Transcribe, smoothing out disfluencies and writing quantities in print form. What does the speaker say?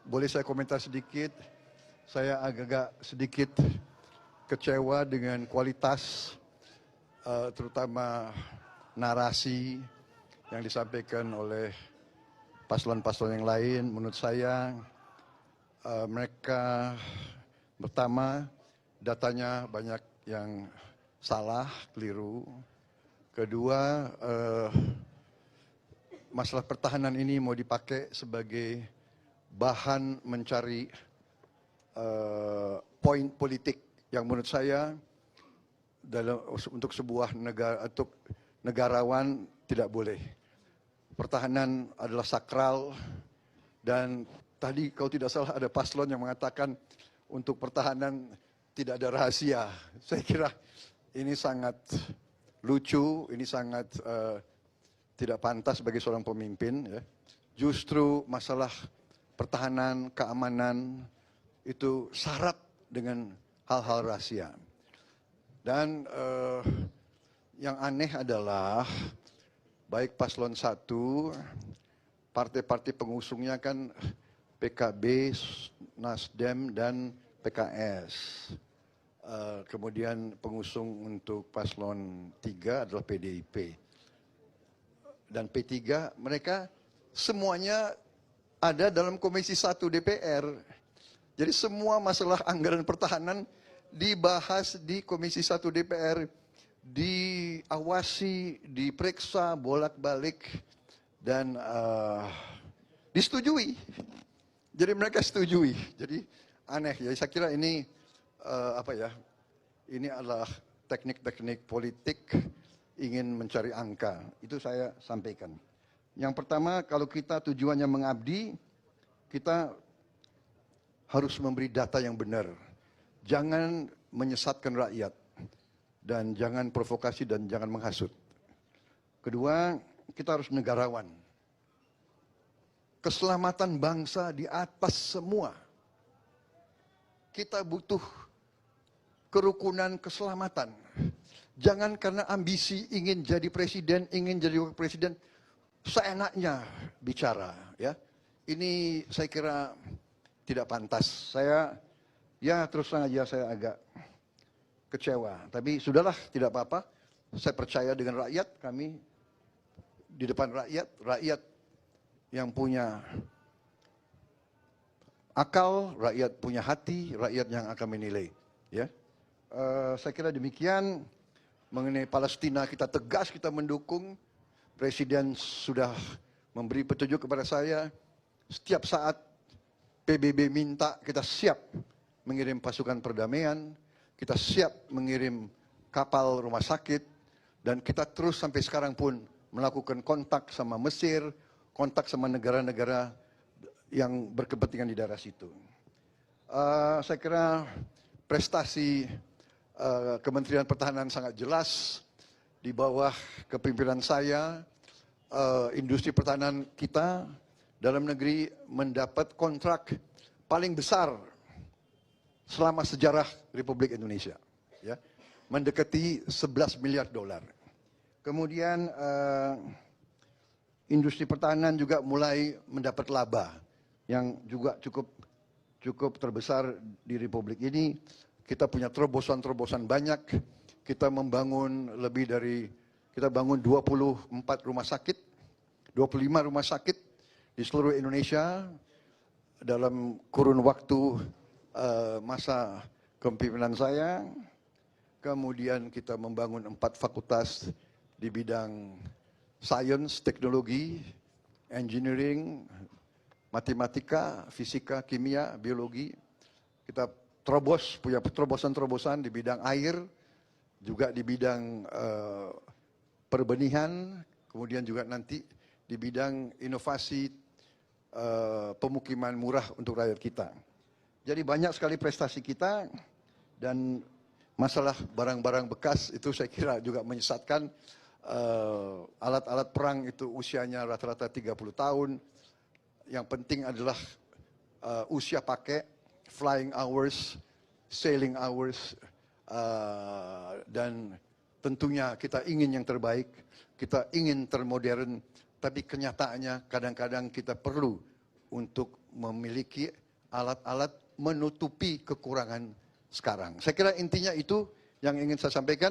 Boleh saya komentar sedikit? Saya agak sedikit kecewa dengan kualitas, terutama narasi yang disampaikan oleh paslon-paslon yang lain. Menurut saya mereka pertama datanya banyak yang salah, keliru. Kedua, masalah pertahanan ini mau dipakai sebagai bahan mencari poin politik yang menurut saya untuk sebuah negara, untuk negarawan tidak boleh. Pertahanan adalah sakral, dan tadi kalau tidak salah ada paslon yang mengatakan untuk pertahanan tidak ada rahasia. Saya kira ini sangat lucu, ini sangat tidak pantas bagi seorang pemimpin. Ya. Justru masalah pertahanan, keamanan itu syarat dengan hal-hal rahasia. Dan yang aneh adalah baik paslon 1, partai-partai pengusungnya kan PKB, Nasdem, dan PKS. Kemudian pengusung untuk paslon 3 adalah PDIP. Dan P3, mereka semuanya ada dalam Komisi 1 DPR. Jadi semua masalah anggaran pertahanan dibahas di Komisi 1 DPR, diawasi, diperiksa bolak-balik, dan disetujui. Jadi mereka setujui. Jadi aneh. Jadi saya kira ini ini adalah teknik-teknik politik ingin mencari angka. Itu saya sampaikan. Yang pertama, kalau kita tujuannya mengabdi, kita harus memberi data yang benar. Jangan menyesatkan rakyat. Dan jangan provokasi dan jangan menghasut. Kedua, kita harus negarawan. Keselamatan bangsa di atas semua. Kita butuh kerukunan keselamatan. Jangan karena ambisi ingin jadi presiden, ingin jadi wakil presiden, seenaknya bicara. Ya, ini saya kira tidak pantas. Saya, ya terus terang aja saya agak kecewa. Tapi sudahlah, tidak apa-apa. Saya percaya dengan rakyat, kami di depan rakyat, rakyat yang punya akal, rakyat punya hati, rakyat yang akan menilai. Ya, saya kira demikian. Mengenai Palestina kita tegas, kita mendukung. Presiden sudah memberi petunjuk kepada saya. Setiap saat PBB minta, kita siap mengirim pasukan perdamaian. Kita siap mengirim kapal rumah sakit. Dan kita terus sampai sekarang pun melakukan kontak sama Mesir, kontak sama negara-negara yang berkepentingan di daerah situ. Saya kira prestasi Kementerian Pertahanan sangat jelas. Di bawah kepemimpinan saya, industri pertahanan kita dalam negeri mendapat kontrak paling besar selama sejarah Republik Indonesia. Ya, mendekati 11 miliar dolar. Kemudian industri pertahanan juga mulai mendapat laba yang juga cukup terbesar di Republik ini. Kita punya terobosan-terobosan banyak. Kita membangun kita bangun 24 rumah sakit, 25 rumah sakit di seluruh Indonesia dalam kurun waktu masa kepemimpinan saya. Kemudian kita membangun 4 fakultas di bidang sains, teknologi, engineering, matematika, fisika, kimia, biologi. Kita punya terobosan-terobosan di bidang air, juga di bidang perbenihan, kemudian juga nanti di bidang inovasi pemukiman murah untuk rakyat kita. Jadi banyak sekali prestasi kita, dan masalah barang-barang bekas itu saya kira juga menyesatkan. Alat-alat perang itu usianya rata-rata 30 tahun. Yang penting adalah usia pakai, flying hours, sailing hours, dan tentunya kita ingin yang terbaik, kita ingin termodern, tapi kenyataannya kadang-kadang kita perlu untuk memiliki alat-alat menutupi kekurangan sekarang. Saya kira intinya itu yang ingin saya sampaikan.